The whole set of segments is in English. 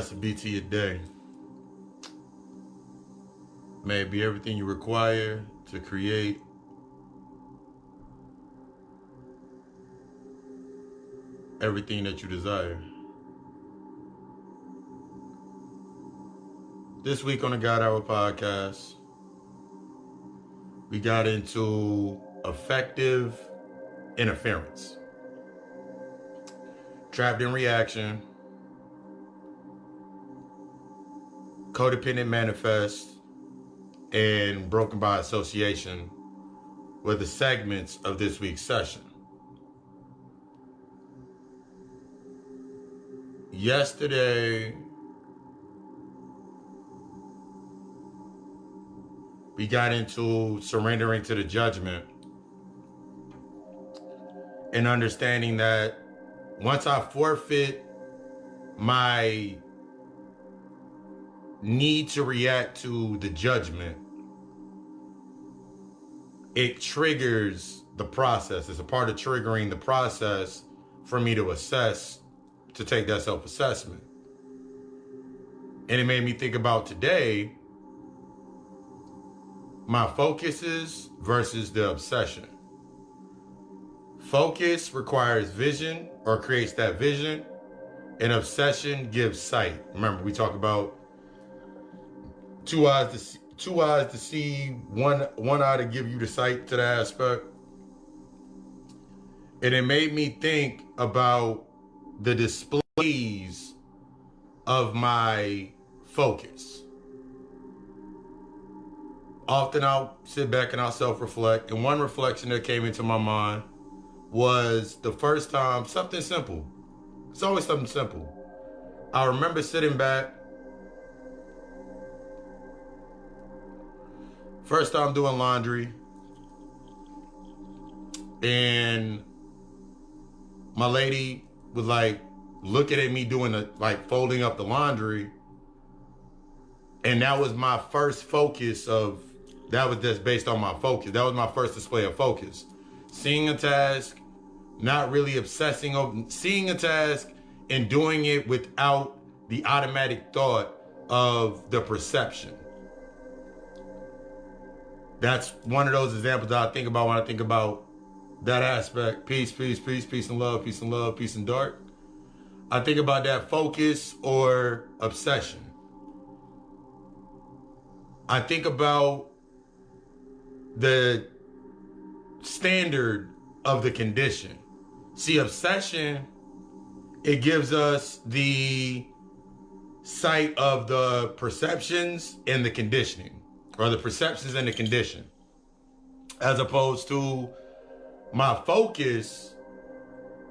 Blessed be to your day. May it be everything you require to create everything that you desire. This week on the God Hour podcast, we got into effective interference, trapped in reaction, codependent manifest, and broken by association were the segments of this week's session. Yesterday, we got into surrendering to the judgment and understanding that once I forfeit my need to react to the judgment, it triggers the process. It's a part of triggering the process for me to assess, to take that self-assessment. And it made me think about today, my focuses versus the obsession. Focus requires vision or creates that vision, and obsession gives sight. Remember, we talk about two eyes to see, one eye to give you the sight to the aspect. And it made me think about the displays of my focus. Often I'll sit back and I'll self-reflect, and one reflection that came into my mind was the first time, something simple. It's always something simple. I remember sitting back, first time doing laundry, and my lady was like looking at me doing folding up the laundry, and that was my first focus of, that was just based on my focus. That was my first display of focus. Seeing a task, not really obsessing over seeing a task and doing it without the automatic thought of the perception. That's one of those examples that I think about when I think about that aspect. Peace, peace, peace, peace and love, peace and love, peace and dark. I think about that focus or obsession. I think about the standard of the condition. See, obsession, it gives us the sight of the perceptions and the conditioning, or the perceptions and the condition, as opposed to my focus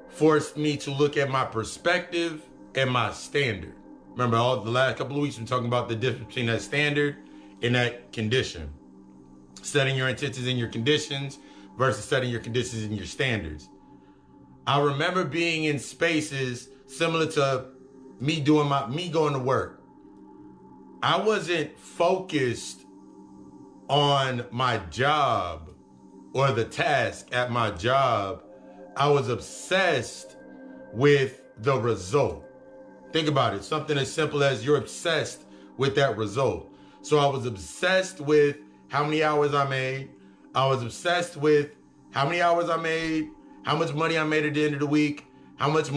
forced me to look at my perspective and my standard. Remember, all the last couple of weeks, we're talking about the difference between that standard and that condition. Setting your intentions and your conditions versus setting your conditions and your standards. I remember being in spaces similar to me going to work. I wasn't focused on my job or the task at my job. I was obsessed with the result. Think about it. Something as simple as you're obsessed with that result. So I was obsessed with how many hours I made. I was obsessed with how many hours I made, how much money I made at the end of the week, how much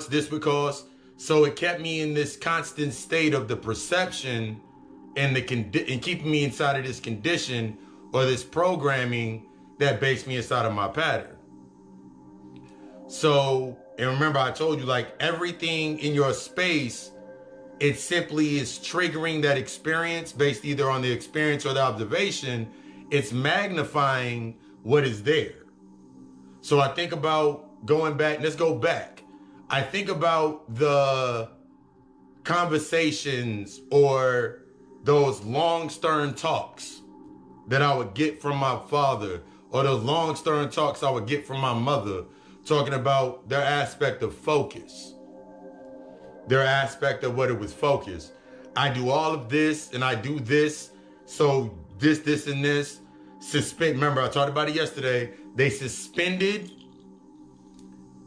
this would cost. So it kept me in this constant state of the perception and and keeping me inside of this condition or this programming that based me inside of my pattern. So, and remember I told you, like, everything in your space, it simply is triggering that experience based either on the experience or the observation. It's magnifying what is there. So I think about going back, let's go back. I think about the conversations or those long, stern talks that I would get from my father, or those long, stern talks I would get from my mother, talking about their aspect of focus, their aspect of what it was focused. I do all of this and I do this, so this, and this. Remember, I talked about it yesterday. They suspended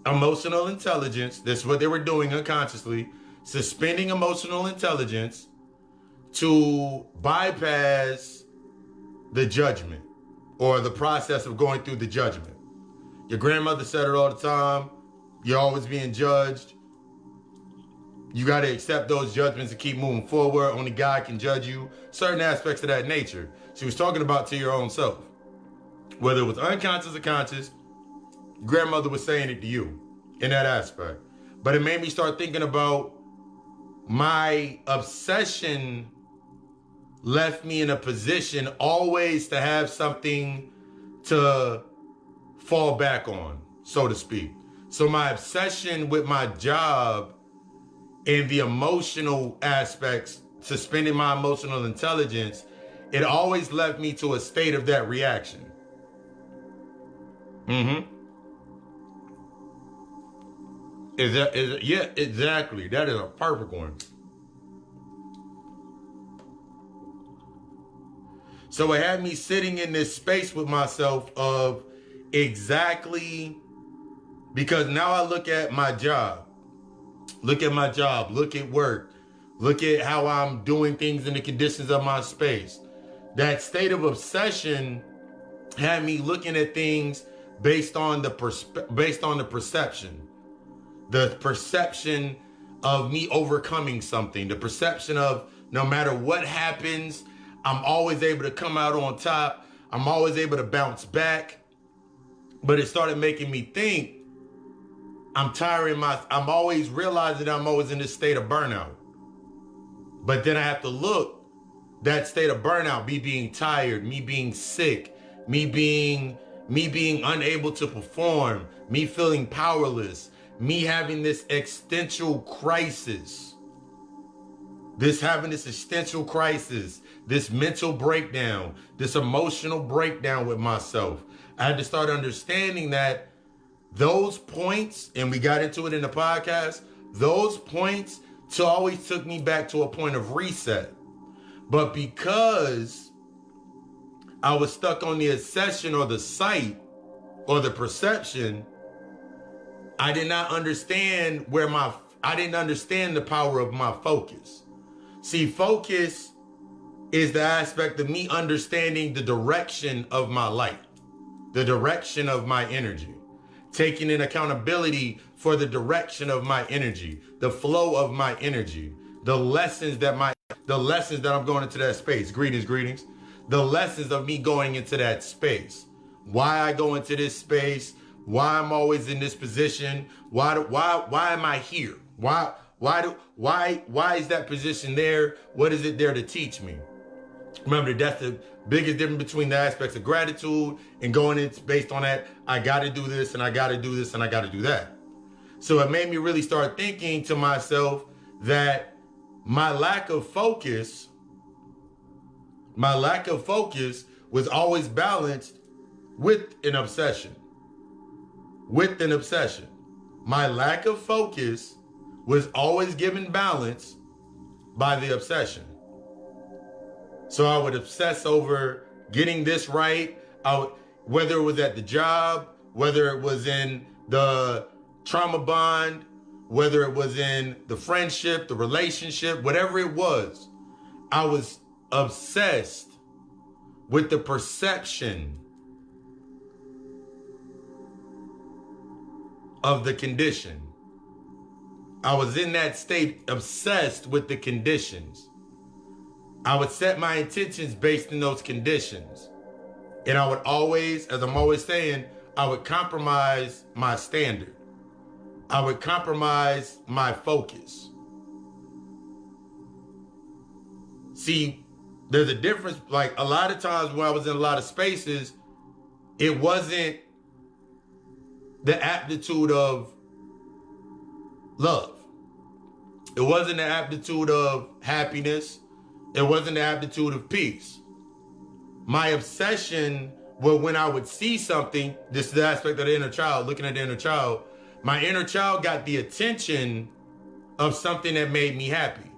emotional intelligence. That's what they were doing unconsciously. suspending emotional intelligence to bypass the judgment or the process of going through the judgment. Your grandmother said it all the time. You're always being judged. You got to accept those judgments and keep moving forward. Only God can judge you. Certain aspects of that nature. She was talking about to your own self. Whether it was unconscious or conscious, grandmother was saying it to you in that aspect. But it made me start thinking about my obsession left me in a position always to have something to fall back on, so to speak. So my obsession with my job and the emotional aspects, suspending my emotional intelligence, it always left me to a state of that reaction. Yeah, exactly. That is a perfect one. So it had me sitting in this space with myself of exactly, because now I look at my job, look at work, look at how I'm doing things in the conditions of my space. That state of obsession had me looking at things based on the perception. The perception of me overcoming something. The perception of no matter what happens, I'm always able to come out on top. I'm always able to bounce back. But it started making me think, I'm always realizing I'm always in this state of burnout. But then I have to look, that state of burnout, me being tired, me being sick, me being unable to perform, me feeling powerless, me having this existential crisis, this mental breakdown, this emotional breakdown with myself. I had to start understanding that those points, and we got into it in the podcast, those points always took me back to a point of reset. But because I was stuck on the obsession or the sight or the perception, I did not understand I didn't understand the power of my focus. See, focus is the aspect of me understanding the direction of my light, the direction of my energy, taking in accountability for the direction of my energy, the flow of my energy, the lessons that I'm going into that space. Greetings. The lessons of me going into that space. Why I go into this space, why I'm always in this position, why am I here? Why is that position there? What is it there to teach me? Remember, that's the biggest difference between the aspects of gratitude and going in based on that. I got to do this and I got to do this and I got to do that. So it made me really start thinking to myself that my lack of focus was always balanced with an obsession. My lack of focus was always given balance by the obsession. So I would obsess over getting this right, whether it was at the job, whether it was in the trauma bond, whether it was in the friendship, the relationship, whatever it was, I was obsessed with the perception of the condition. I was in that state, obsessed with the conditions. I would set my intentions based on those conditions. And I would always, as I'm always saying, I would compromise my standard. I would compromise my focus. See, there's a difference. Like a lot of times when I was in a lot of spaces, it wasn't the aptitude of love. It wasn't the aptitude of happiness. It wasn't the aptitude of peace. My obsession was when I would see something, this is the aspect of the inner child, looking at the inner child, my inner child got the attention of something that made me happy.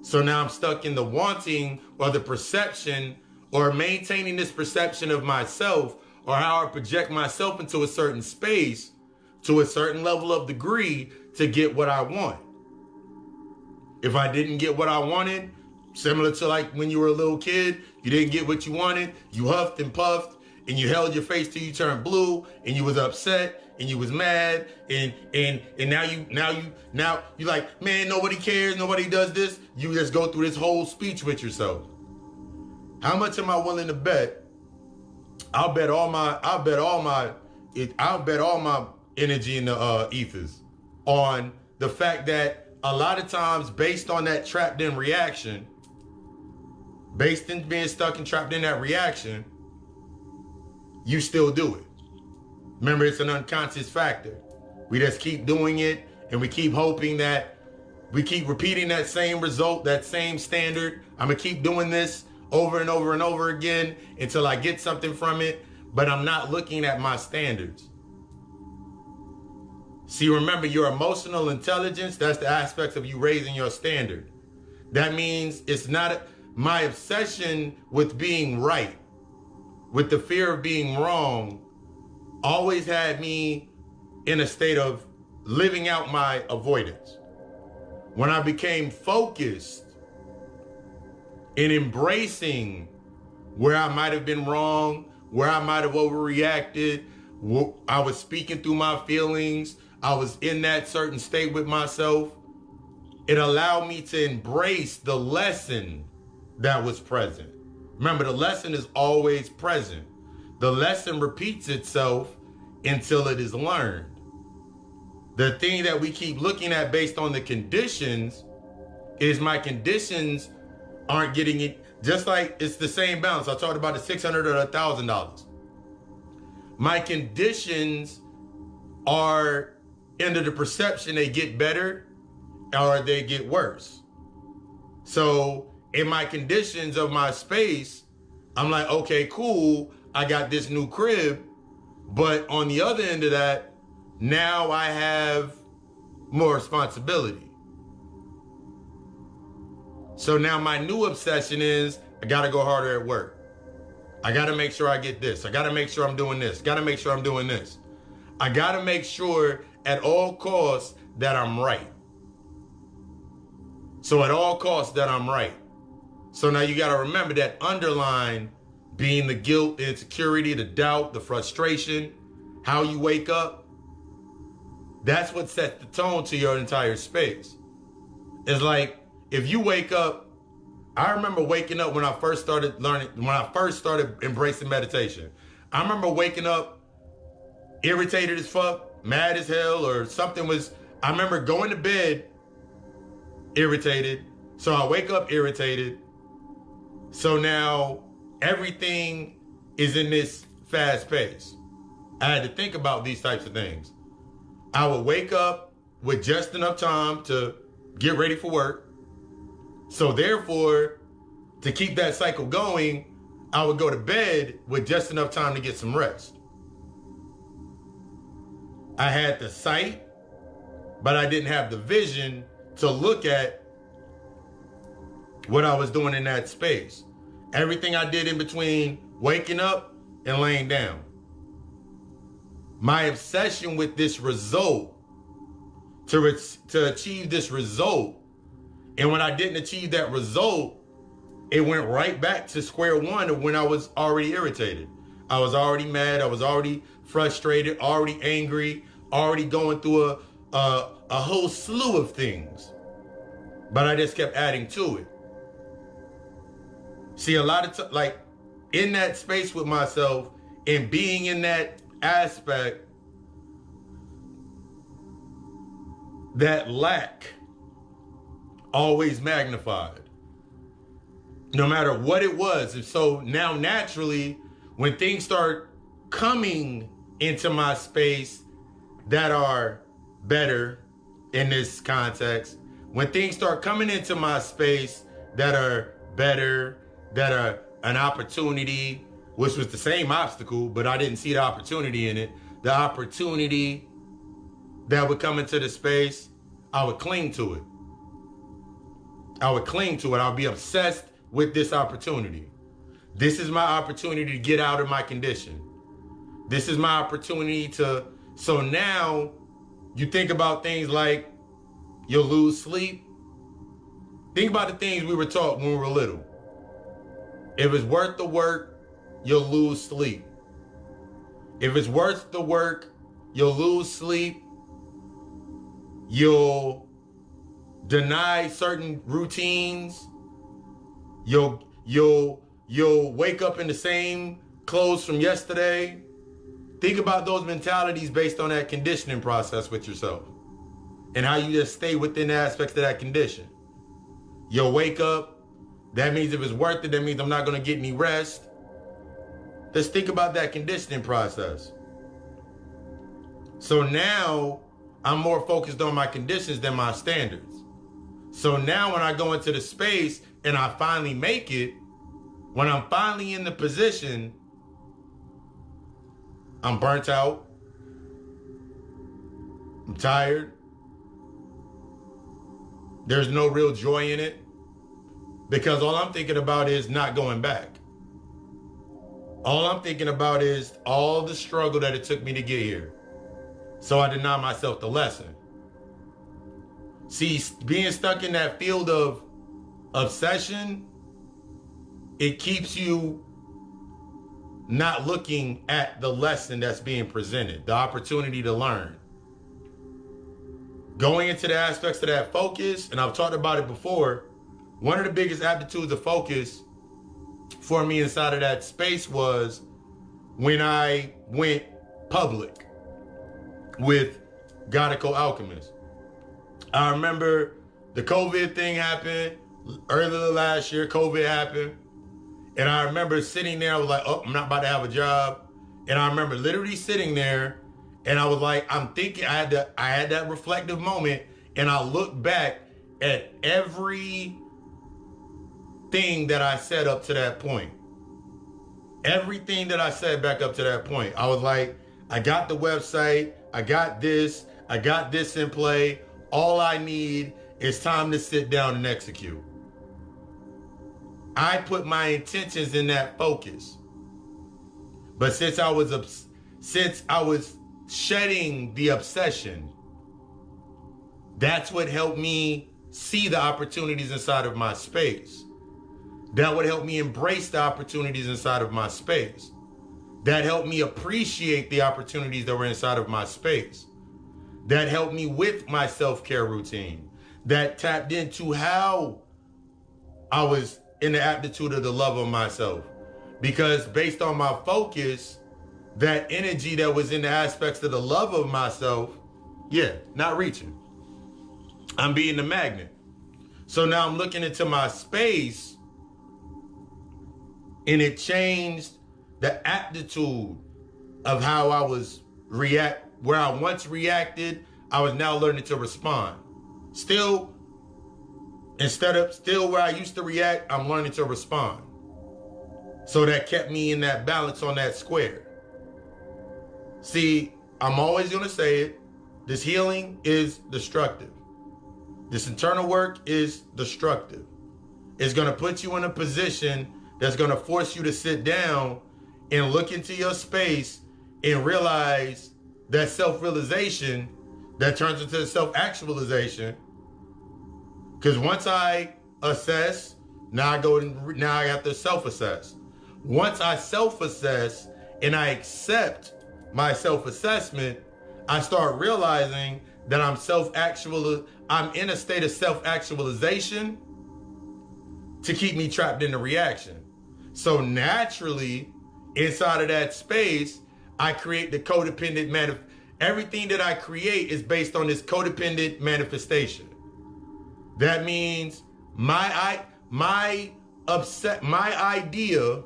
So now I'm stuck in the wanting or the perception or maintaining this perception of myself or how I project myself into a certain space to a certain level of degree to get what I want. If I didn't get what I wanted, similar to like when you were a little kid, you didn't get what you wanted, you huffed and puffed, and you held your face till you turned blue, and you was upset, and you was mad, and now you like, man, nobody cares, nobody does this. You just go through this whole speech with yourself. How much am I willing to bet? I'll bet all my energy in the ethers on the fact that a lot of times, based on that trapped in reaction, based in being stuck and trapped in that reaction, you still do it. Remember, it's an unconscious factor. We just keep doing it, and we keep hoping that we keep repeating that same result, that same standard. I'm gonna keep doing this over and over and over again until I get something from it, but I'm not looking at my standards. See, remember, your emotional intelligence, that's the aspects of you raising your standard. That means it's not my obsession with being right, with the fear of being wrong, always had me in a state of living out my avoidance. When I became focused in embracing where I might have been wrong, where I might have overreacted, I was speaking through my feelings, I was in that certain state with myself, it allowed me to embrace the lesson that was present. Remember, the lesson is always present. The lesson repeats itself until it is learned. The thing that we keep looking at based on the conditions is my conditions aren't getting it. Just like it's the same balance. I talked about the $600 or $1,000. My conditions are under the perception they get better or they get worse. So in my conditions of my space, I'm like, okay, cool, I got this new crib. But on the other end of that, now I have more responsibility. So now my new obsession is I gotta go harder at work. I gotta make sure I get this. I gotta make sure I'm doing this. Gotta make sure I'm doing this. I gotta make sure at all costs that I'm right. So at all costs that I'm right. So now you gotta remember that underline being the guilt, the insecurity, the doubt, the frustration, how you wake up. That's what sets the tone to your entire space. It's like, if you wake up, I remember waking up when I first started learning, when I first started embracing meditation. I remember waking up irritated as fuck, mad as hell, or something was, I remember going to bed irritated. So I wake up irritated. So now everything is in this fast pace. I had to think about these types of things. I would wake up with just enough time to get ready for work. So therefore, to keep that cycle going, I would go to bed with just enough time to get some rest. I had the sight, but I didn't have the vision to look at what I was doing in that space. Everything I did in between waking up and laying down. My obsession with this result, to achieve this result, and when I didn't achieve that result, it went right back to square one of when I was already irritated. I was already mad, I was already frustrated, already angry, already going through a whole slew of things. But I just kept adding to it. See, a lot of like in that space with myself and being in that aspect, that lack always magnified, no matter what it was. And so now naturally, when things start coming into my space that are better in this context, when things start coming into my space that are better, that are an opportunity, which was the same obstacle, but I didn't see the opportunity in it. The opportunity that would come into the space, I would cling to it. I would cling to it. I would be obsessed with this opportunity. This is my opportunity to get out of my condition. This is my opportunity to, so now you think about things like you'll lose sleep. Think about the things we were taught when we were little. If it's worth the work, you'll lose sleep. If it's worth the work, you'll lose sleep. You'll deny certain routines. You'll wake up in the same clothes from yesterday. Think about those mentalities based on that conditioning process with yourself and how you just stay within the aspects of that condition. You'll wake up. That means if it's worth it, that means I'm not going to get any rest. Just think about that conditioning process. So now I'm more focused on my conditions than my standards. So now when I go into the space and I finally make it, when I'm finally in the position, I'm burnt out. I'm tired. There's no real joy in it because all I'm thinking about is not going back. All I'm thinking about is all the struggle that it took me to get here. So I deny myself the lesson. See, being stuck in that field of obsession, it keeps you not looking at the lesson that's being presented, the opportunity to learn. Going into the aspects of that focus, and I've talked about it before, one of the biggest aptitudes of focus for me inside of that space was when I went public with God Alchemist. I remember the COVID thing happened earlier last year. COVID happened. And I remember sitting there, I was like, oh, I'm not about to have a job. And I remember literally sitting there and I was like, I'm thinking, I had that reflective moment and I looked back at every thing that I said up to that point. Everything that I said back up to that point. I was like, I got the website, I got this in play. All I need is time to sit down and execute. I put my intentions in that focus. But since I was shedding the obsession, that's what helped me see the opportunities inside of my space. That would help me embrace the opportunities inside of my space. That helped me appreciate the opportunities that were inside of my space. That helped me with my self-care routine. That tapped into how I was in the aptitude of the love of myself. Because based on my focus, that energy that was in the aspects of the love of myself, not reaching. I'm being the magnet. So now I'm looking into my space and it changed the aptitude of how I was where I once reacted, I was now learning to respond. Still where I used to react, I'm learning to respond. So that kept me in that balance on that square. See, I'm always going to say it. This healing is destructive. This internal work is destructive. It's going to put you in a position that's going to force you to sit down and look into your space and realize that self-realization that turns into self-actualization. Because once I assess, now I have to self-assess. Once I self-assess and I accept my self-assessment, I start realizing that I'm in a state of self-actualization to keep me trapped in the reaction. So naturally, inside of that space, I create the codependent everything that I create is based on this codependent manifestation. That means my idea,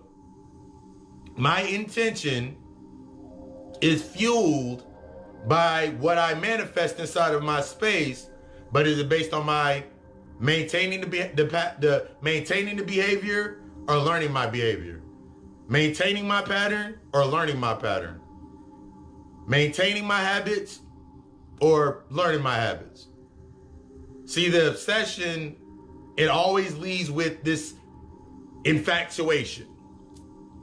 my intention is fueled by what I manifest inside of my space, but is it based on my maintaining the behavior or learning my behavior? Maintaining my pattern or learning my pattern? Maintaining my habits or learning my habits? See, the obsession, it always leads with this infatuation.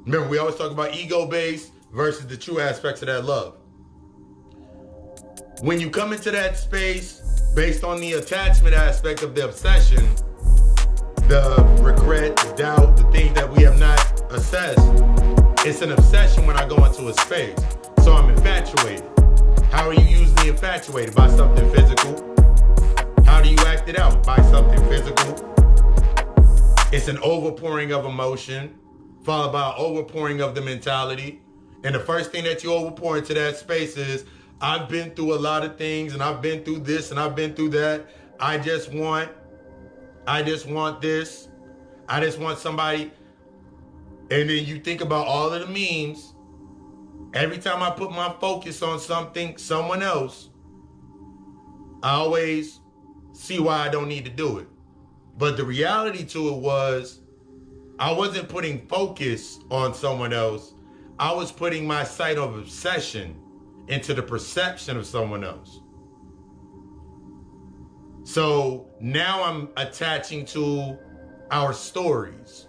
Remember, we always talk about ego-based versus the true aspects of that love. When you come into that space based on the attachment aspect of the obsession, the regret, the doubt, the things that we have not assessed. It's an obsession when I go into a space. So I'm infatuated. How are you usually infatuated? By something physical. How do you act it out? By something physical. It's an overpouring of emotion, followed by an overpouring of the mentality. And the first thing that you overpour into that space is, I've been through a lot of things, and I've been through this, and I've been through that. I just want this. I just want somebody. And then you think about all of the memes. Every time I put my focus on something, someone else, I always see why I don't need to do it. But the reality to it was, I wasn't putting focus on someone else. I was putting my sight of obsession into the perception of someone else. So now I'm attaching to our stories.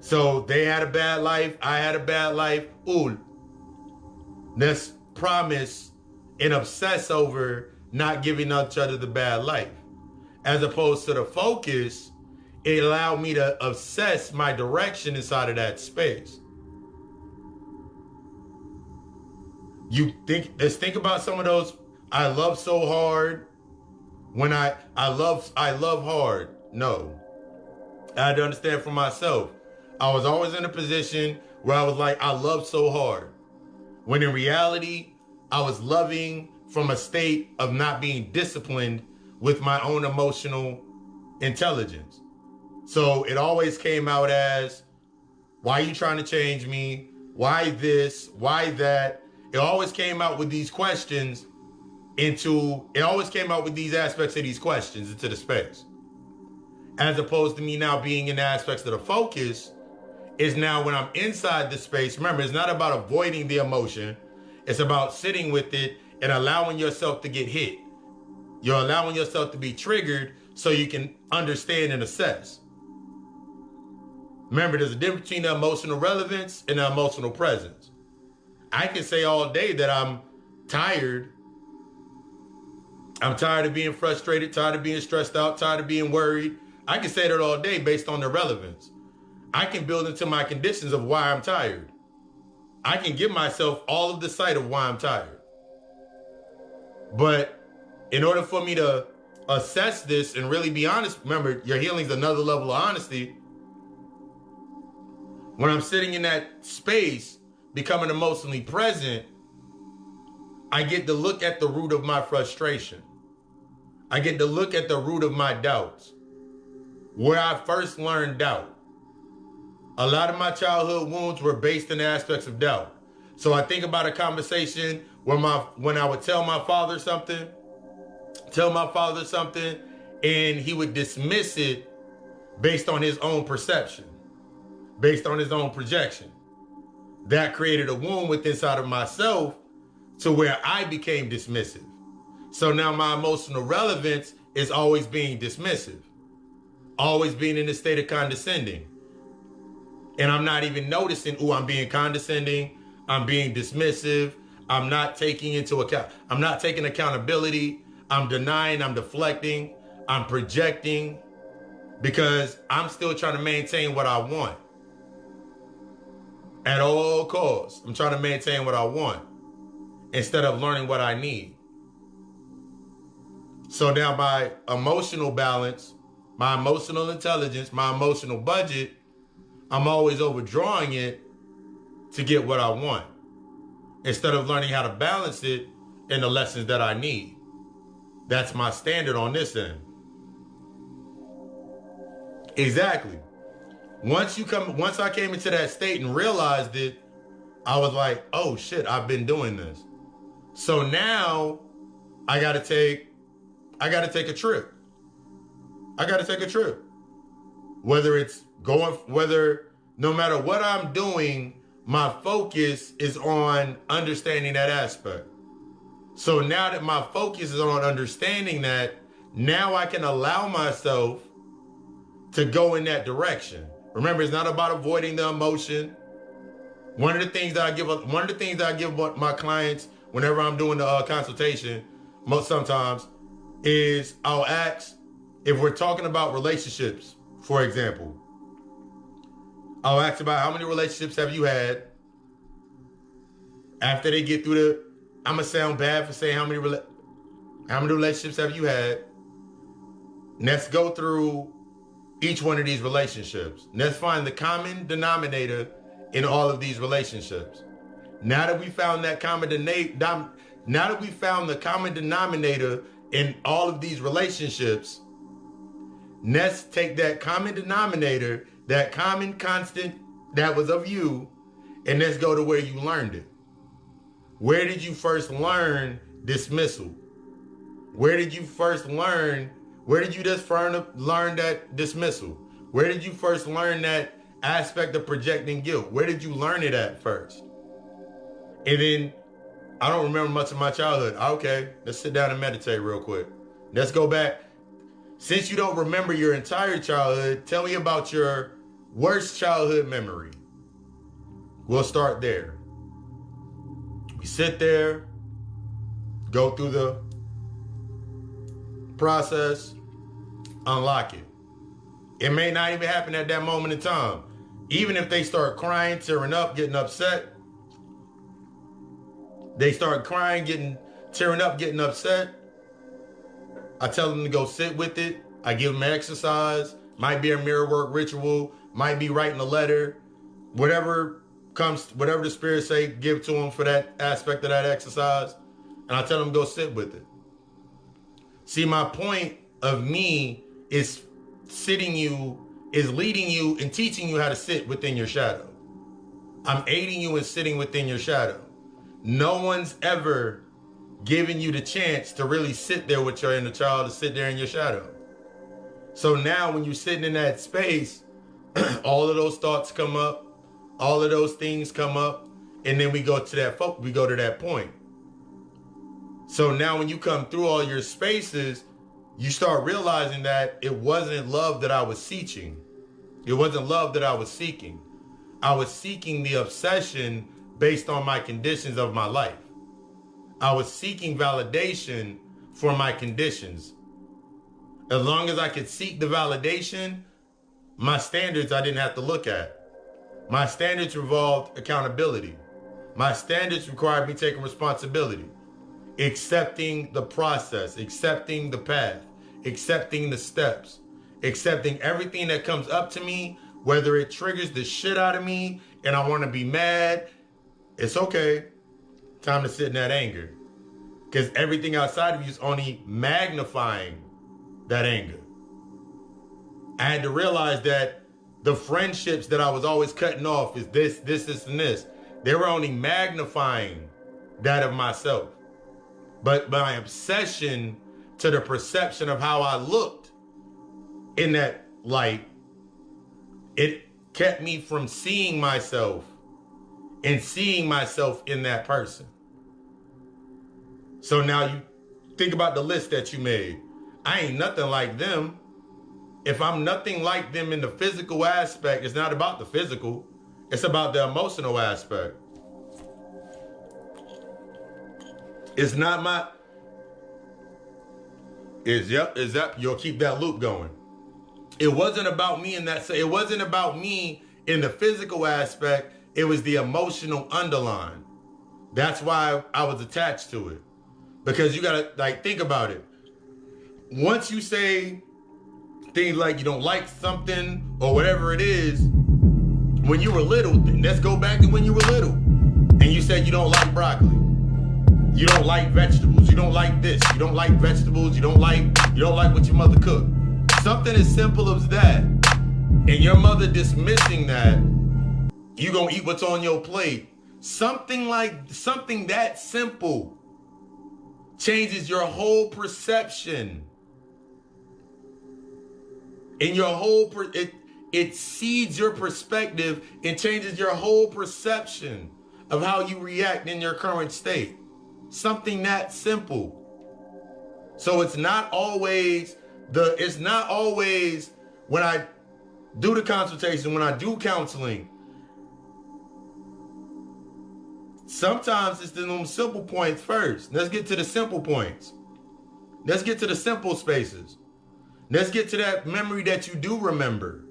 So they had a bad life, I had a bad life. Ooh, let's promise and obsess over not giving each other the bad life. As opposed to the focus, it allowed me to obsess my direction inside of that space. Let's think about some of those. I love so hard. When I love hard. No. I had to understand for myself. I was always in a position where I was like, I love so hard. When in reality, I was loving from a state of not being disciplined with my own emotional intelligence. So it always came out as, why are you trying to change me? Why this? Why that? It always came out with these questions it always came out with these aspects of these questions into the space. As opposed to me now being in the aspects of the focus, is now when I'm inside the space. Remember, it's not about avoiding the emotion. It's about sitting with it and allowing yourself to get hit. You're allowing yourself to be triggered so you can understand and assess. Remember, there's a difference between the emotional relevance and the emotional presence. I can say all day that I'm tired. I'm tired of being frustrated, tired of being stressed out, tired of being worried. I can say that all day based on the relevance. I can build into my conditions of why I'm tired. I can give myself all of the sight of why I'm tired. But in order for me to assess this and really be honest, remember, your healing is another level of honesty. When I'm sitting in that space, becoming emotionally present, I get to look at the root of my frustration. I get to look at the root of my doubts. Where I first learned doubt. A lot of my childhood wounds were based in aspects of doubt. So I think about a conversation when I would tell my father something, and he would dismiss it based on his own perception, based on his own projection. That created a wound within inside of myself to where I became dismissive. So now my emotional relevance is always being dismissive, always being in a state of condescending. And I'm not even noticing, I'm being condescending, I'm being dismissive, I'm not taking into account, I'm not taking accountability, I'm denying, I'm deflecting, I'm projecting, because I'm still trying to maintain what I want. At all costs, I'm trying to maintain what I want instead of learning what I need. So now my emotional balance, my emotional intelligence, my emotional budget, I'm always overdrawing it to get what I want instead of learning how to balance it in the lessons that I need. That's my standard on this end. Exactly. Once I came into that state and realized it, I was like, oh shit, I've been doing this. So now I gotta take a trip. No matter what I'm doing, my focus is on understanding that aspect. So now that my focus is on understanding that, now I can allow myself to go in that direction. Remember, it's not about avoiding the emotion. One of the things that I give my clients whenever I'm doing the consultation, sometimes, is I'll ask, if we're talking about relationships, for example, I'll ask about how many relationships have you had. After they get through I'm gonna sound bad for saying how many relationships have you had. Let's go through each one of these relationships. Let's find the common denominator in all of these relationships. Now that we found that the common denominator in all of these relationships, let's take that common denominator, that common constant that was of you, and let's go to where you learned it. Where did you first learn dismissal? Where did you just learn that dismissal? Where did you first learn that aspect of projecting guilt? Where did you learn it at first? And then, I don't remember much of my childhood. Okay, let's sit down and meditate real quick. Let's go back. Since you don't remember your entire childhood, tell me about your worst childhood memory. We'll start there. We sit there, go through the process, unlock it. It may not even happen at that moment in time. Even if they start crying, tearing up, getting upset, they start crying, tearing up, getting upset, I tell them to go sit with it. I give them an exercise. Might be a mirror work ritual. Might be writing a letter. Whatever the spirits say, give to them for that aspect of that exercise. And I tell them to go sit with it. See, my point of me is leading you and teaching you how to sit within your shadow. I'm aiding you in sitting within your shadow. No one's ever given you the chance to really sit there with your inner child, to sit there in your shadow. So now when you're sitting in that space, all of those thoughts come up, all of those things come up, and then we go to that point. So now when you come through all your spaces, you start realizing that it wasn't love that I was seeking. It wasn't love that I was seeking. I was seeking the obsession based on my conditions of my life. I was seeking validation for my conditions. As long as I could seek the validation, my standards I didn't have to look at. My standards involved accountability. My standards required me taking responsibility, accepting the process, accepting the path, accepting the steps, accepting everything that comes up to me, whether it triggers the shit out of me and I want to be mad. It's okay. Time to sit in that anger. Because everything outside of you is only magnifying that anger. I had to realize that the friendships that I was always cutting off is this, and this. They were only magnifying that of myself. But my obsession to the perception of how I looked in that light, it kept me from seeing myself and seeing myself in that person. So now you think about the list that you made. I ain't nothing like them. If I'm nothing like them in the physical aspect, it's not about the physical. It's about the emotional aspect. It's not my... You'll keep that loop going. It wasn't about me in that... It wasn't about me in the physical aspect. It was the emotional underline. That's why I was attached to it. Because you gotta think about it. Once you say things like you don't like something or whatever it is, when you were little, let's go back to when you were little. And you said you don't like broccoli. You don't like vegetables. You don't like this. You don't like vegetables. You don't like what your mother cooked. Something as simple as that. And your mother dismissing that, you gonna eat what's on your plate. Something that simple changes your whole perception. And your whole, it seeds your perspective and changes your whole perception of how you react in your current state. Something that simple. So it's not always when I do the consultation, when I do counseling, sometimes it's the simple points first. Let's get to the simple points. Let's get to the simple spaces. Let's get to that memory that you do remember.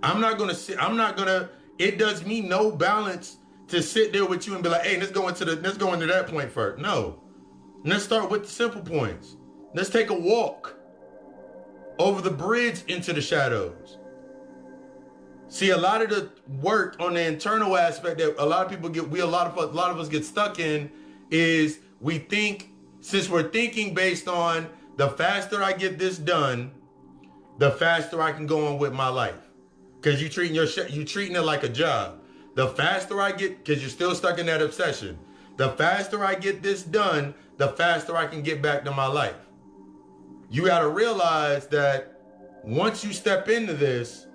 I'm not gonna sit. I'm not gonna. It does me no balance to sit there with you and be like, "Hey, let's go into that point first." No, let's start with the simple points. Let's take a walk over the bridge into the shadows. See, a lot of the work on the internal aspect that a lot of people get, a lot of us get stuck in, is we think, since we're thinking based on the faster I get this done, the faster I can go on with my life. Because you treating it like a job. The faster I get, because you're still stuck in that obsession. The faster I get this done, the faster I can get back to my life. You got to realize that once you step into this,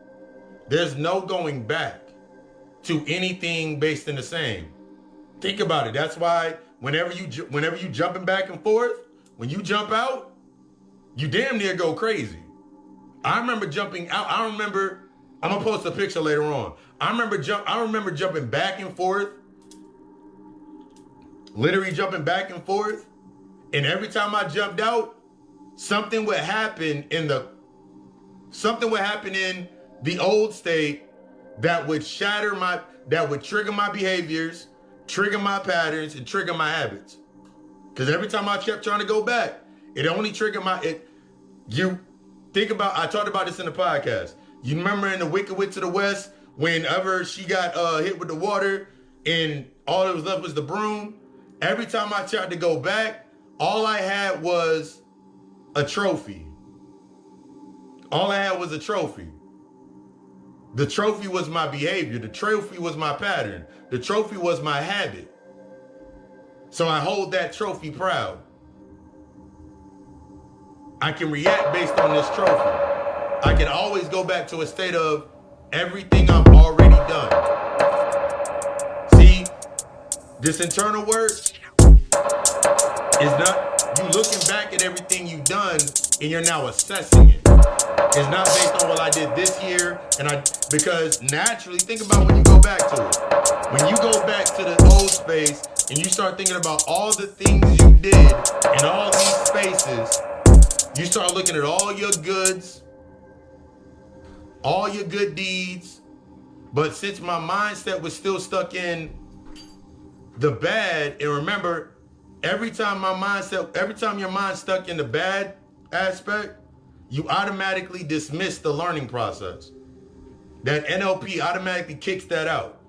there's no going back to anything based in the same. Think about it. That's why whenever you jumping back and forth, when you jump out, you damn near go crazy. I remember jumping out. I'm gonna post a picture later on. I remember jumping back and forth, literally jumping back and forth, and every time I jumped out, something would happen in the old state that would trigger my behaviors, trigger my patterns, and trigger my habits. Because every time I kept trying to go back, it only triggered I talked about this in the podcast. You remember in The Wicked Witch of the West, whenever she got hit with the water and all that was left was the broom? Every time I tried to go back, all I had was a trophy. All I had was a trophy. The trophy was my behavior. The trophy was my pattern. The trophy was my habit. So I hold that trophy proud. I can react based on this trophy. I can always go back to a state of everything I've already done. See, this internal work is not you looking back at everything you've done and you're now assessing it. It's not based on what I did this year, because naturally, think about when you go back to it. When you go back to the old space and you start thinking about all the things you did in all these spaces, you start looking at all your goods, all your good deeds. But since my mindset was still stuck in the bad, and remember, every time your mind's stuck in the bad aspect, you automatically dismiss the learning process. That NLP automatically kicks that out.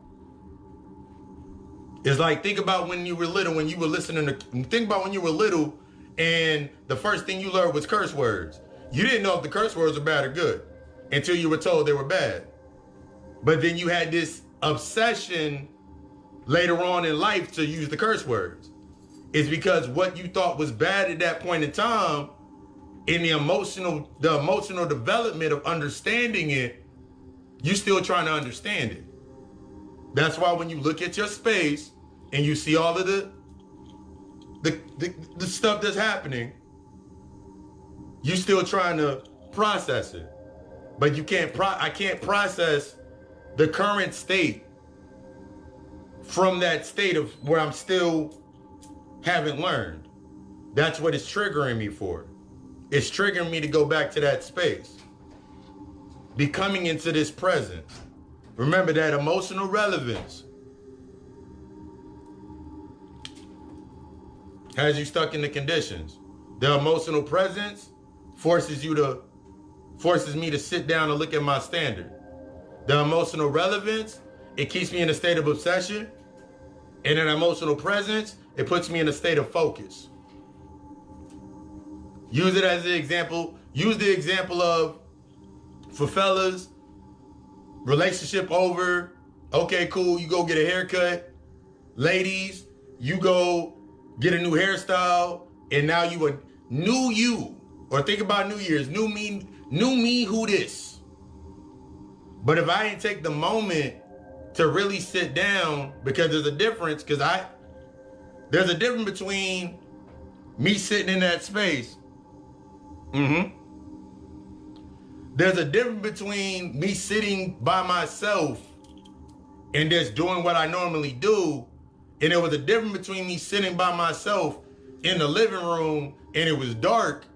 It's like, think about when you were little, and the first thing you learned was curse words. You didn't know if the curse words were bad or good until you were told they were bad. But then you had this obsession later on in life to use the curse words. It's because what you thought was bad at that point in time, in the emotional development of understanding it, you're still trying to understand it. That's why when you look at your space and you see all of the stuff that's happening, you're still trying to process it. But I can't process the current state from that state of where I'm still haven't learned. That's what it's triggering me for. It's triggering me to go back to that space. Becoming into this present. Remember that emotional relevance has you stuck in the conditions. The emotional presence forces me to sit down and look at my standard. The emotional relevance, it keeps me in a state of obsession. And an emotional presence, it puts me in a state of focus. Use it as an example. Use the example of, for fellas, relationship over. Okay, cool. You go get a haircut. Ladies, you go get a new hairstyle. And now you a new you. Or think about New Year's. New me who this. But if I didn't take the moment to really sit down, because there's a difference, there's a difference between me sitting in that space. There's a difference between me sitting by myself and just doing what I normally do. And there was a difference between me sitting by myself in the living room and it was dark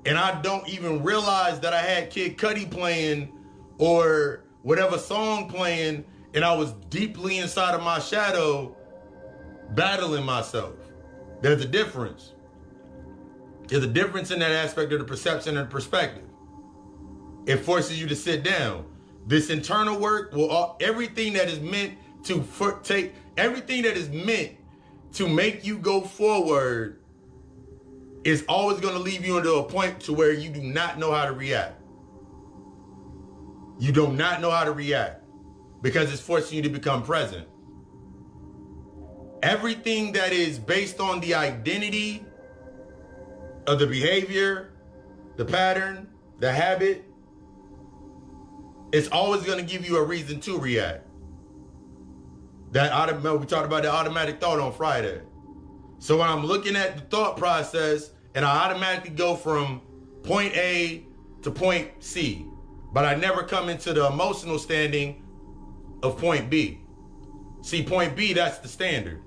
and I don't even realize that I had Kid Cudi playing or whatever song playing, and I was deeply inside of my shadow battling myself. There's a difference. There's a difference in that aspect of the perception and perspective. It forces you to sit down. This internal work will, everything that is meant to everything that is meant to make you go forward is always going to leave you into a point to where you do not know how to react. You do not know how to react because it's forcing you to become present. Everything that is based on the identity of the behavior, the pattern, the habit, it's always going to give you a reason to react. We talked about the automatic thought on Friday. So when I'm looking at the thought process and I automatically go from point A to point C, but I never come into the emotional standing of point B. See, point B, that's the standard.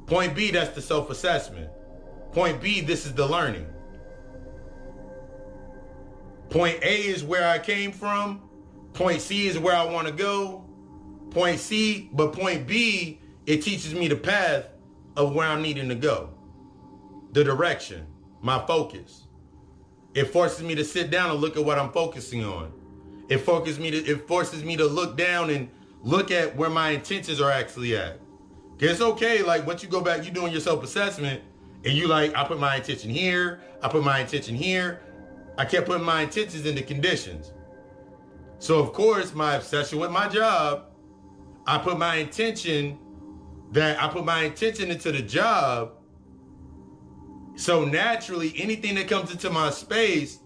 Point B, that's the self-assessment. Point B, this is the learning. Point A is where I came from. Point C is where I want to go. Point B, it teaches me the path of where I'm needing to go. The direction, my focus. It forces me to sit down and look at what I'm focusing on. It forces me to look down and look at where my intentions are actually at. It's okay, like once you go back, you're doing your self-assessment, and you like, I put my intention here, I put my intention here. I kept putting my intentions into conditions. So of course, my obsession with my job, I put my intention into the job. So naturally, anything that comes into my space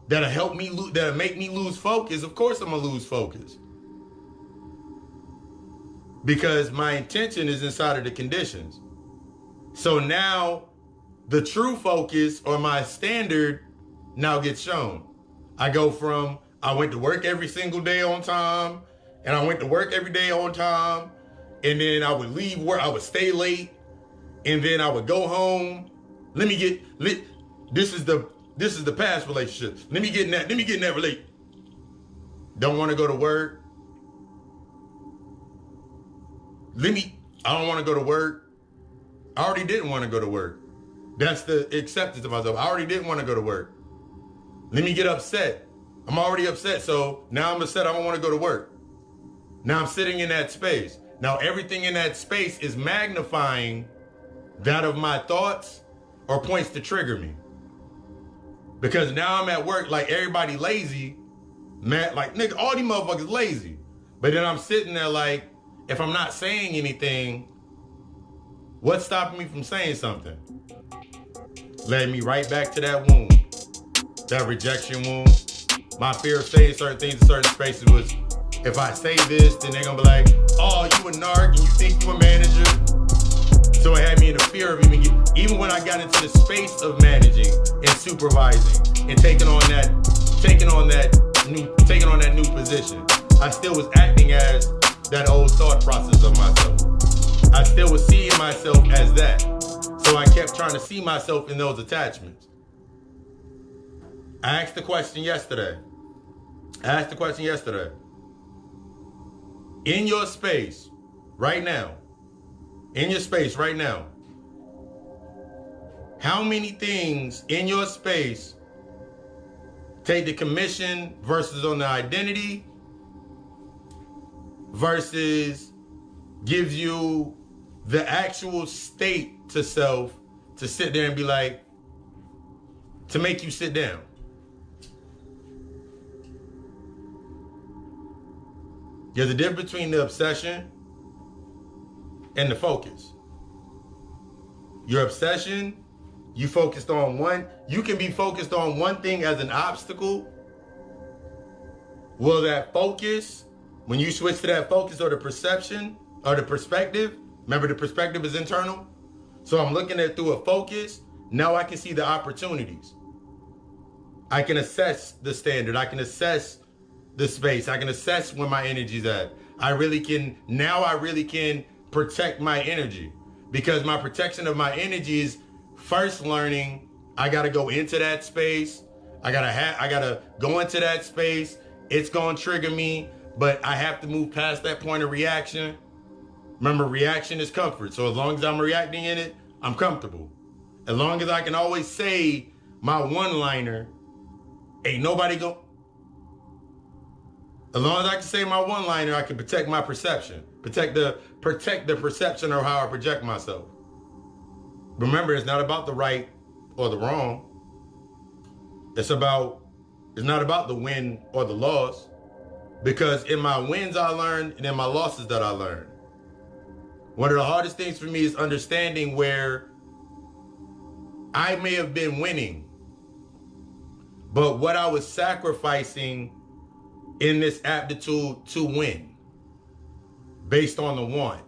that'll make me lose focus, of course I'm gonna lose focus. Because my intention is inside of the conditions. So now the true focus or my standard now gets shown. I go from, I went to work every single day on time, and I went to work every day on time, and then I would leave work, I would stay late, and then I would go home. This is the past relationship. Let me get in that relate. Don't want to go to work. I don't want to go to work. I already didn't want to go to work. That's the acceptance of myself. I already didn't want to go to work. Let me get upset. I'm already upset, so now I'm upset. I don't want to go to work. Now I'm sitting in that space. Now everything in that space is magnifying that of my thoughts or points to trigger me. Because now I'm at work like everybody lazy, man, like nigga, all these motherfuckers lazy. But then I'm sitting there like, if I'm not saying anything, what's stopping me from saying something? Led me right back to that wound, that rejection wound. My fear of saying certain things in certain spaces was, if I say this, then they're gonna be like, oh, you a narc and you think you a manager. So it had me in the fear of even when I got into the space of managing and supervising and taking on that new position, I still was acting as that old thought process of myself. I still was seeing myself as that. So I kept trying to see myself in those attachments. I asked the question yesterday. In your space right now, how many things in your space take the commission versus on the identity versus gives you the actual state to self to sit there and be like, to make you sit down? There's a difference between the obsession and the focus. Your obsession, you focused on one. You can be focused on one thing as an obstacle. Well, that focus, when you switch to that focus or the perception or the perspective, remember the perspective is internal. So I'm looking at it through a focus. Now I can see the opportunities. I can assess the standard. I can assess the space. I can assess where my energy's at. I really can protect my energy, because my protection of my energy is first learning I gotta go into that space. I gotta go into that space. It's gonna trigger me, but I have to move past that point of reaction. Remember, reaction is comfort. So as long as I'm reacting in it, I'm comfortable. As long as I can always say my one-liner, ain't nobody go. As long as I can say my one-liner, I can protect my perception. Protect the perception of how I project myself. Remember, it's not about the right or the wrong. It's not about the win or the loss. Because in my wins I learned, and in my losses that I learned. One of the hardest things for me is understanding where I may have been winning, but what I was sacrificing in this aptitude to win based on the want.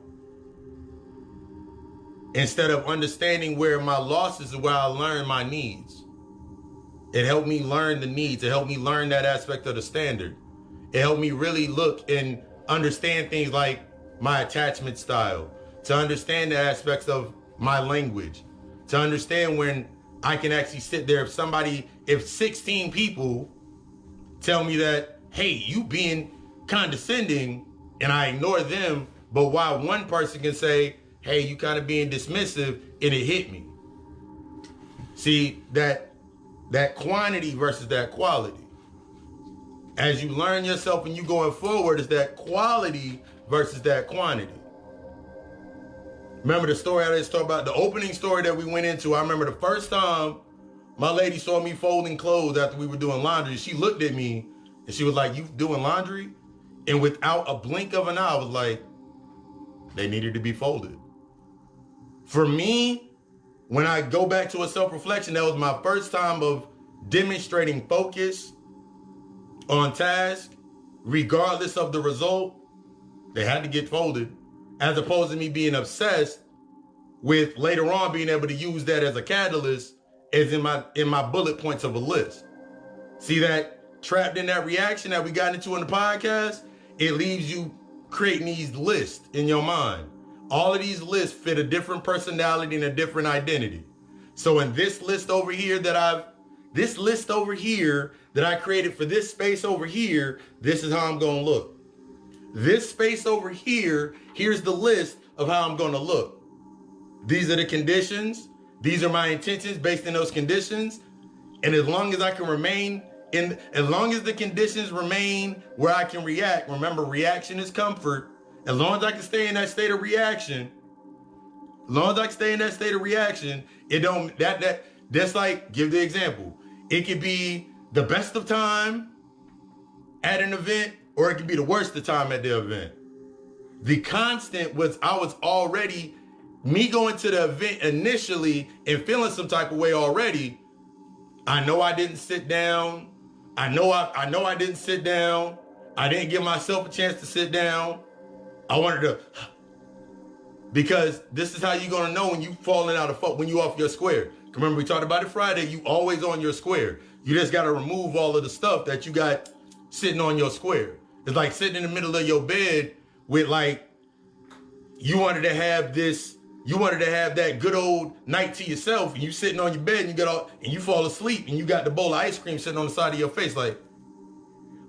Instead of understanding where my losses is where I learned my needs. It helped me learn the needs. It helped me learn that aspect of the standard. It helped me really look and understand things like my attachment style, to understand the aspects of my language, to understand when I can actually sit there. If 16 people tell me that, hey, you being condescending, and I ignore them, but while one person can say, hey, you kind of being dismissive, and it hit me. See, that quantity versus that quality. As you learn yourself and you going forward, is that quality versus that quantity. Remember the story I just talked about, the opening story that we went into. I remember the first time my lady saw me folding clothes after we were doing laundry. She looked at me and she was like, you doing laundry? And without a blink of an eye, I was like, they needed to be folded. For me, when I go back to a self-reflection, that was my first time of demonstrating focus on task, regardless of the result. They had to get folded, as opposed to me being obsessed with later on being able to use that as a catalyst, as in my bullet points of a list. See that trapped in that reaction that we got into in the podcast? It leaves you creating these lists in your mind. All of these lists fit a different personality and a different identity. So in this list over here that I created for this space over here, this is how I'm going to look. This space over here, here's the list of how I'm going to look. These are the conditions. These are my intentions based on those conditions. And as long as I can as long as the conditions remain where I can react, remember, reaction is comfort. As long as I can stay in that state of reaction, that's like, give the example. It could be the best of time at an event, or it could be the worst of time at the event. The constant was I was already, me going to the event initially and feeling some type of way already. I know I didn't sit down. I know I didn't sit down. I didn't give myself a chance to sit down. I wanted to, because this is how you're gonna know when you falling out of when you off your square. Remember we talked about it Friday. You always on your square. You just gotta remove all of the stuff that you got sitting on your square. It's like sitting in the middle of your bed with like, you wanted to have that good old night to yourself, and you sitting on your bed and you fall asleep and you got the bowl of ice cream sitting on the side of your face like,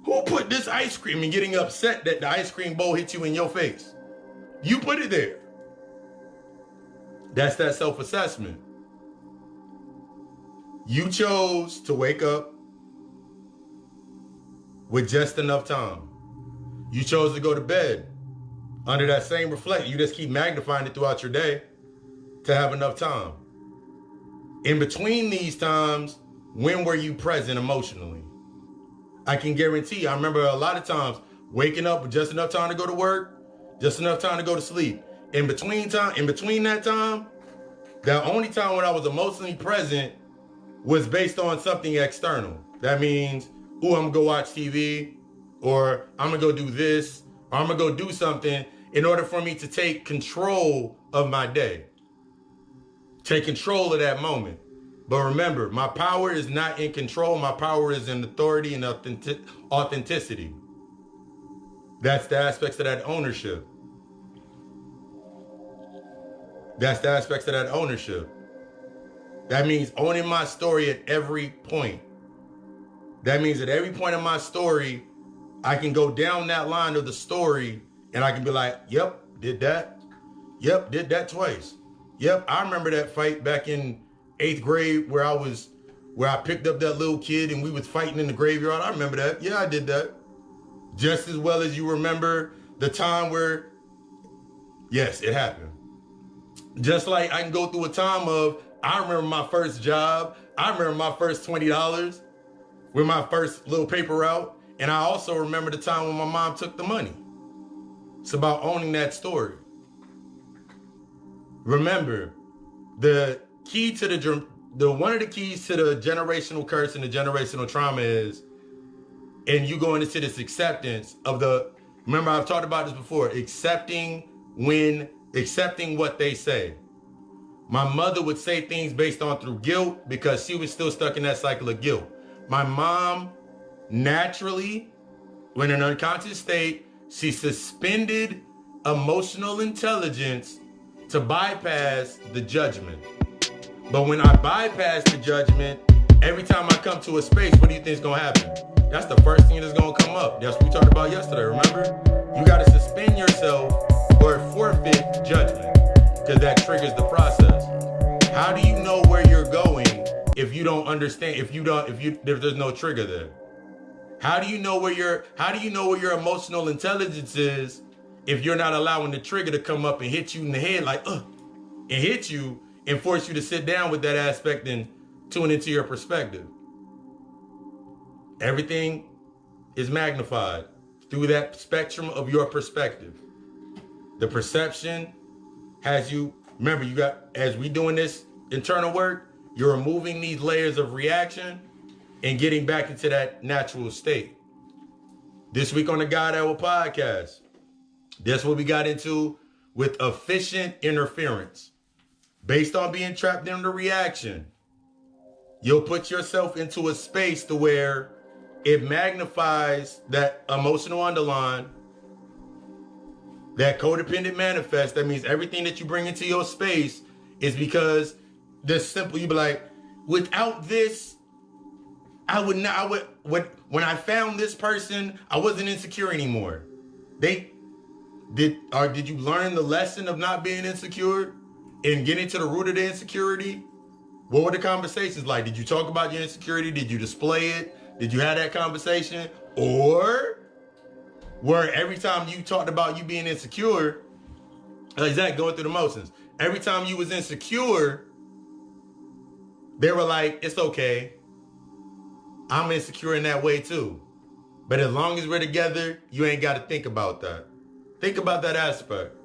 who put this ice cream, and getting upset that the ice cream bowl hit you in your face? You put it there. That's that self-assessment. You chose to wake up with just enough time. You chose to go to bed under that same reflect. You just keep magnifying it throughout your day to have enough time. In between these times, when were you present emotionally? I can guarantee you, I remember a lot of times waking up with just enough time to go to work, just enough time to go to sleep. In between that time, the only time when I was emotionally present was based on something external. That means, I'm gonna go watch TV, or I'm gonna go do this, or I'm gonna go do something in order for me to take control of my day. Take control of that moment. But remember, my power is not in control. My power is in authority and authenticity. That's the aspects of that ownership. That means owning my story at every point. That means at every point in my story, I can go down that line of the story and I can be like, yep, did that. Yep, did that twice. Yep, I remember that fight back in 8th grade where I picked up that little kid and we was fighting in the graveyard. I remember that. Yeah, I did that. Just as well as you remember the time where, yes, it happened. Just like I can go through a time of, I remember my first job. I remember my first $20 with my first little paper route. And I also remember the time when my mom took the money. It's about owning that story. Remember, the key to one of the keys to the generational curse and the generational trauma is, and you going into this acceptance of remember I've talked about this before, accepting what they say. My mother would say things based on through guilt because she was still stuck in that cycle of guilt. My mom, naturally, when in an unconscious state, she suspended emotional intelligence to bypass the judgment. But when I bypass the judgment, every time I come to a space, what do you think is going to happen? That's the first thing that's going to come up. That's what we talked about yesterday, remember? You got to suspend yourself or forfeit judgment because that triggers the process. How do you know where you're going if you don't understand, if there's no trigger there? How do you know where your emotional intelligence is if you're not allowing the trigger to come up and hit you in the head like, and hit you and force you to sit down with that aspect and tune into your perspective? Everything is magnified through that spectrum of your perspective. The perception has you, remember, you got, as we doing this internal work, you're removing these layers of reaction and getting back into that natural state. This week on the God Hour podcast, that's what we got into with efficient interference. Based on being trapped in the reaction, you'll put yourself into a space to where it magnifies that emotional underline, that codependent manifest. That means everything that you bring into your space is because this simple, you be like, without this, when I found this person, I wasn't insecure anymore. Did you learn the lesson of not being insecure and getting to the root of the insecurity? What were the conversations like? Did you talk about your insecurity? Did you display it? Did you have that conversation? Or where every time you talked about you being insecure, exactly, going through the motions, every time you was insecure, they were like, it's okay. I'm insecure in that way too. But as long as we're together, you ain't got to think about that. Think about that aspect.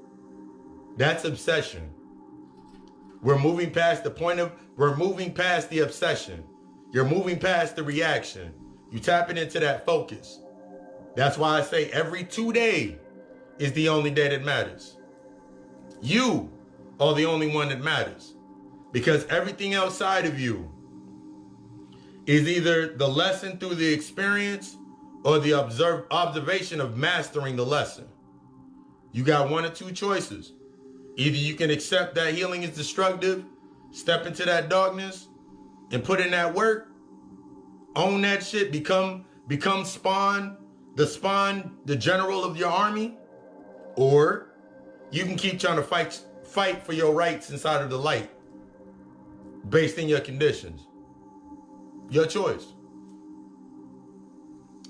That's obsession. We're moving past the obsession. You're moving past the reaction. You tapping into that focus. That's why I say every 2 days is the only day that matters. You are the only one that matters. Because everything outside of you is either the lesson through the experience or the observation of mastering the lesson. You got one or two choices. Either you can accept that healing is destructive, step into that darkness, and put in that work, own that shit, become spawn, the general of your army, or you can keep trying to fight for your rights inside of the light, based in your conditions. Your choice.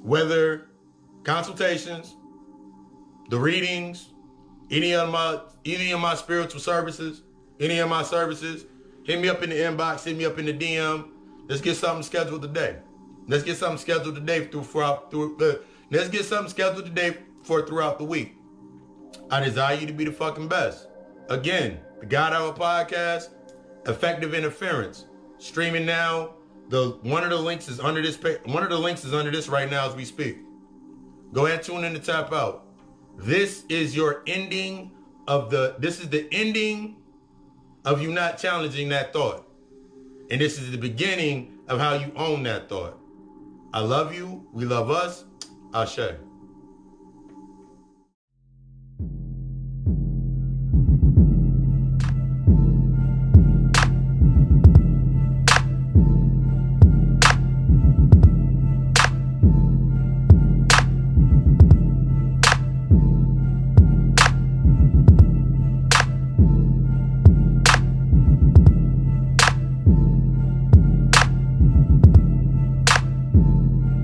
Whether consultations, the readings, any of my spiritual services, any of my services, hit me up in the inbox, hit me up in the DM. Let's get something scheduled today. Let's get something scheduled today throughout the week. I desire you to be the fucking best. Again, the God Hour podcast, effective interference, streaming now. One of the links is under this right now as we speak. Go ahead, tune in to tap out. This is the ending of you not challenging that thought. And this is the beginning of how you own that thought. I love you. We love us. Ashe.